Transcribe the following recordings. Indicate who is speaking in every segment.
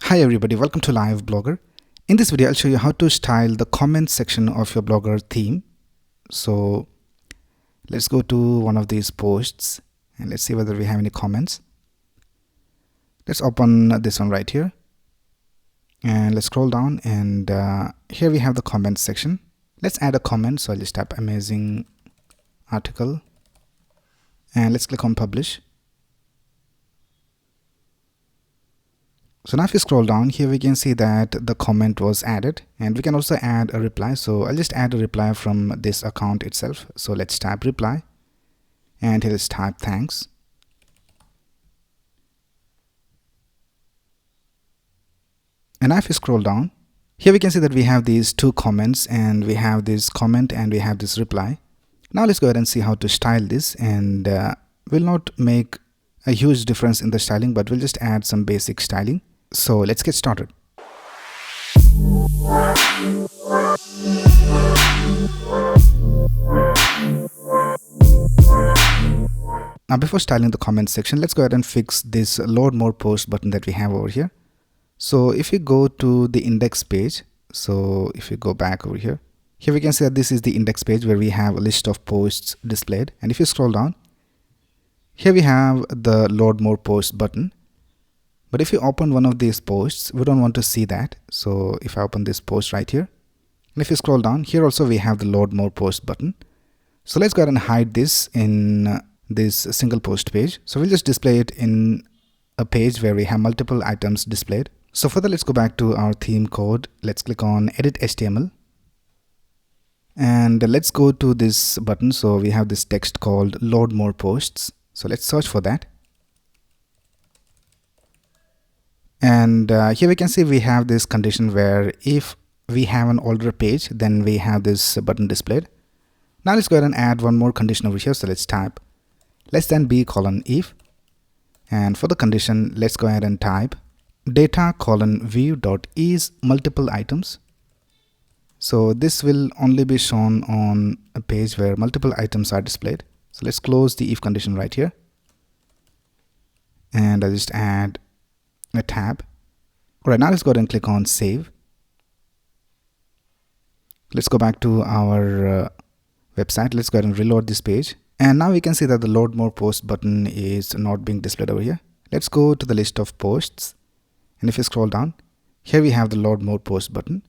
Speaker 1: Hi everybody, welcome to Live Blogger. In this video, I'll show you how to style the comment section of your Blogger theme. So let's go to one of these posts and let's see whether we have any comments. Let's open this one right here and let's scroll down, and here we have the comments section. Let's add a comment. So I'll just type amazing article and let's click on publish. So now if you scroll down here, we can see that the comment was added, and we can also add a reply. So I'll just add a reply from this account itself. So let's type reply and here let's type thanks. And now if you scroll down, here we can see that we have these two comments, and we have this comment and we have this reply. Now let's go ahead and see how to style this, and we'll not make a huge difference in the styling, but we'll just add some basic styling. So let's get started. Now before styling the comment section, let's go ahead and fix this load more post button that we have over here. So if you go to the index page, so if you go back over here, we can see that this is the index page where we have a list of posts displayed. And if you scroll down, here we have the load more post button. But if you open one of these posts, we don't want to see that. So if I open this post right here, and if you scroll down, here also we have the load more post button. So let's go ahead and hide this in this single post page. So we'll just display it in a page where we have multiple items displayed. So further, let's go back to our theme code. Let's click on edit HTML. And let's go to this button. So we have this text called load more posts. So let's search for that. And here we can see we have this condition where if we have an older page, then we have this button displayed. Now let's go ahead and add one more condition over here. So let's type less than b colon if, and for the condition, let's go ahead and type data colon view dot is multiple items. So this will only be shown on a page where multiple items are displayed. So let's close the if condition right here, and I'll just add a tab. All right, now let's go ahead and click on save. Let's go back to our website. Let's go ahead and reload this page, and now we can see that the load more post button is not being displayed over here. Let's go to the list of posts, and if you scroll down, here we have the load more post button.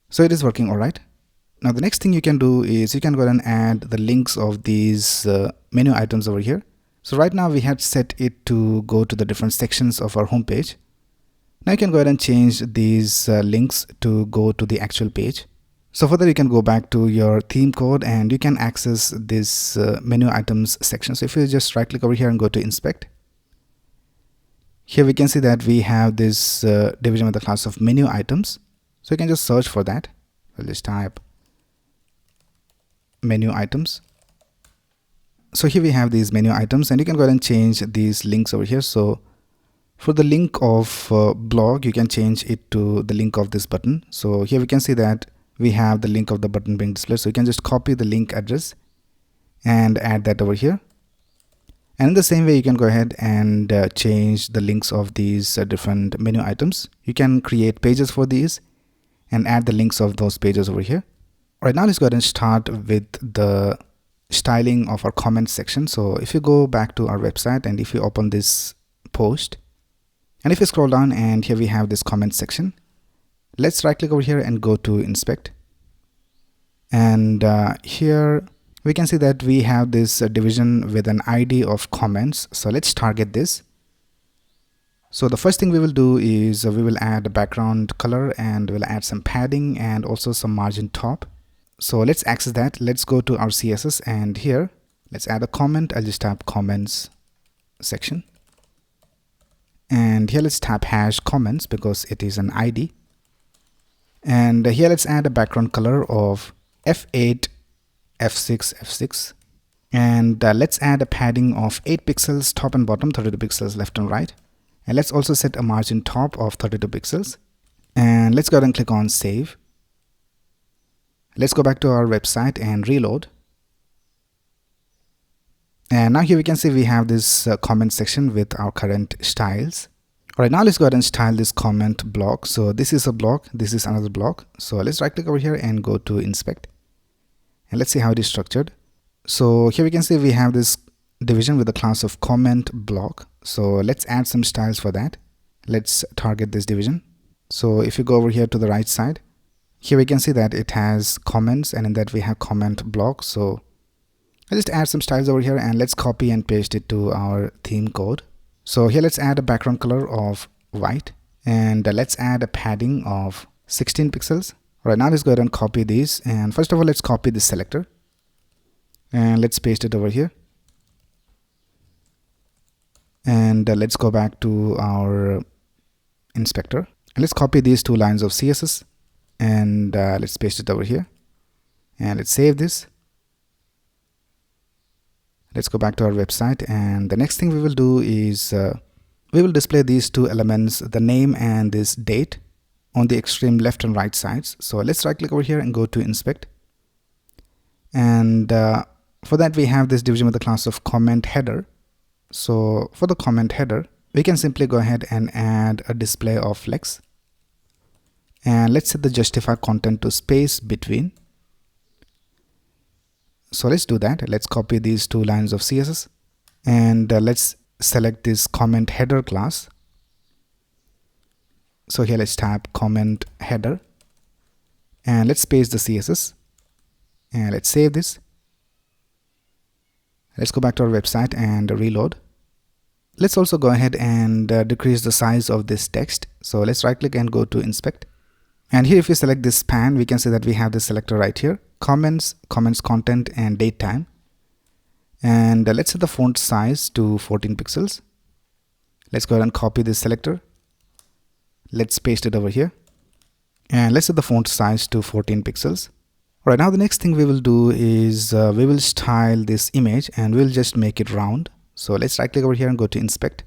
Speaker 1: So it is working all right. Now the next thing you can do is you can go ahead and add the links of these menu items over here. So right now we had set it to go to the different sections of our home page. Now you can go ahead and change these links to go to the actual page. So for that, you can go back to your theme code and you can access this menu items section. So if you just right click over here and go to inspect, here we can see that we have this division with the class of menu items. So you can just search for that. I'll just type menu items. So here we have these menu items, and you can go ahead and change these links over here. So for the link of blog, you can change it to the link of this button. So here we can see that we have the link of the button being displayed. So you can just copy the link address and add that over here. And in the same way, you can go ahead and change the links of these different menu items. You can create pages for these and add the links of those pages over here. All right, now let's go ahead and start with the styling of our comment section. So if you go back to our website and if you open this post, and if you scroll down, and here we have this comment section, let's right click over here and go to inspect. And here we can see that we have this division with an ID of comments. So let's target this. So the first thing we will do is we will add a background color, and we'll add some padding and also some margin top. So let's access that. Let's go to our CSS, and here let's add a comment. I'll just type comments section, and here let's type hash comments because it is an ID. And here let's add a background color of F8, F6, F6, and let's add a padding of 8 pixels top and bottom, 32 pixels left and right. And let's also set a margin top of 32 pixels. And let's go ahead and click on save. Let's go back to our website and reload. And now here we can see we have this comment section with our current styles. Alright, now let's go ahead and style this comment block. So this is a block, this is another block. So let's right click over here and go to inspect. And let's see how it is structured. So here we can see we have this division with the class of comment block. So let's add some styles for that. Let's target this division. So if you go over here to the right side, here we can see that it has comments, and in that we have comment block. So I'll just add some styles over here and let's copy and paste it to our theme code. So here let's add a background color of white, and let's add a padding of 16 pixels. Alright, now let's go ahead and copy these, and first of all let's copy this selector and let's paste it over here. And let's go back to our inspector and let's copy these two lines of CSS and let's paste it over here, and let's save this. Let's go back to our website, and the next thing we will do is we will display these two elements, the name and this date, on the extreme left and right sides. So let's right click over here and go to inspect, and for that we have this division with the class of comment header. So for the comment header we can simply go ahead and add a display of flex, and let's set the justify content to space between. So let's do that. Let's copy these two lines of CSS, and let's select this comment header class. So here let's tap comment header and let's paste the CSS, and let's save this. Let's go back to our website and reload. Let's also go ahead and decrease the size of this text. So let's right click and go to inspect, and here if we select this span, we can see that we have this selector right here, comments, comments content, and date time. And let's set the font size to 14 pixels. Let's go ahead and copy this selector. Let's paste it over here, and let's set the font size to 14 pixels. Alright, now the next thing we will do is we will style this image and we'll just make it round. So let's right click over here and go to inspect,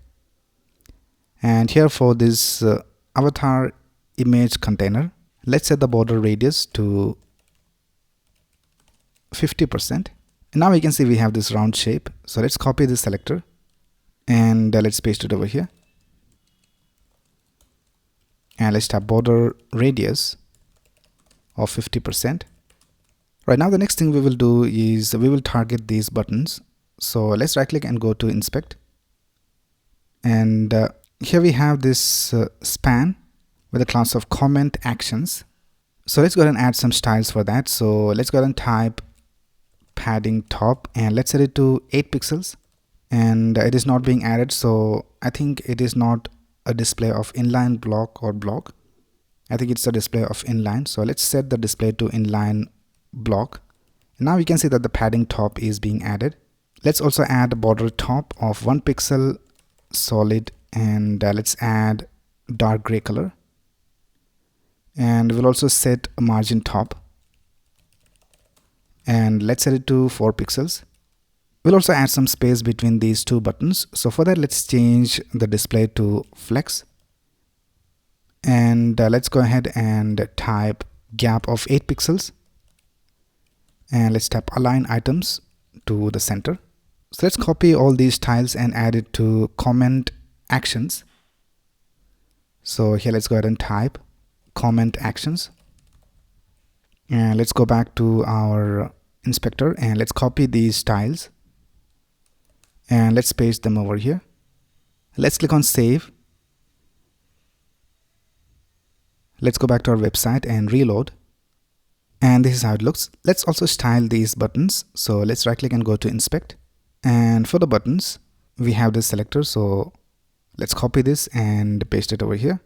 Speaker 1: and here for this avatar image container, let's set the border radius to 50%. And now we can see we have this round shape. So let's copy this selector and let's paste it over here, and let's tap border radius of 50%. Right, now the next thing we will do is we will target these buttons. So let's right click and go to inspect, and here we have this span with a class of comment actions. So let's go ahead and add some styles for that. So let's go ahead and type padding top, and let's set it to 8 pixels, and it is not being added, so I think it is not a display of inline block or block. I think it's a display of inline. So let's set the display to inline block, and now we can see that the padding top is being added. Let's also add a border top of 1 pixel solid, and let's add dark gray color, and we'll also set a margin top, and let's set it to 4 pixels. We'll also add some space between these two buttons. So for that, let's change the display to flex, and let's go ahead and type gap of 8 pixels, and let's tap align items to the center. So let's copy all these tiles and add it to comment actions. So here let's go ahead and type comment actions, and let's go back to our inspector and let's copy these tiles and let's paste them over here. Let's click on save. Let's go back to our website and reload, and this is how it looks. Let's also style these buttons. So let's right click and go to inspect, and for the buttons we have this selector. So let's copy this and paste it over here,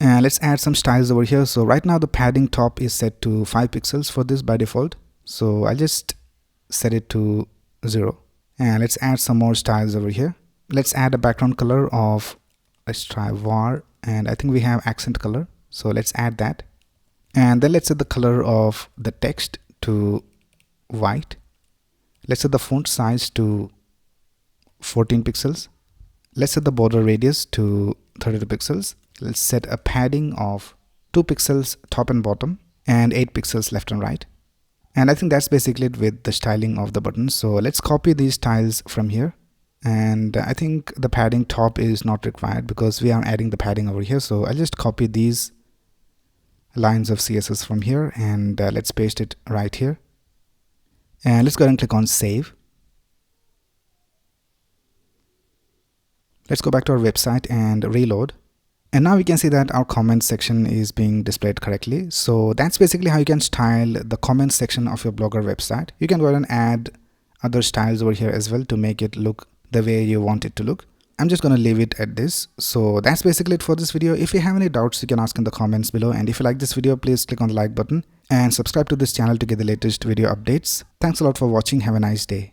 Speaker 1: and let's add some styles over here. So right now the padding top is set to 5 pixels for this by default, so I'll just set it to 0, and let's add some more styles over here. Let's add a background color of, let's try var, and I think we have accent color, so let's add that. And then let's set the color of the text to white. Let's set the font size to 14 pixels. Let's set the border radius to 32 pixels. Let's set a padding of 2 pixels top and bottom and 8 pixels left and right. And I think that's basically it with the styling of the buttons. So let's copy these tiles from here And I think the padding top is not required because we are adding the padding over here. So I'll just copy these lines of CSS from here and let's paste it right here. And let's go ahead and click on save. Let's go back to our website and reload. And now we can see that our comment section is being displayed correctly. So that's basically how you can style the comment section of your Blogger website. You can go ahead and add other styles over here as well to make it look the way you want it to look. I'm just going to leave it at this. So that's basically it for this video. If you have any doubts, you can ask in the comments below. And if you like this video, please click on the like button and subscribe to this channel to get the latest video updates. Thanks a lot for watching. Have a nice day.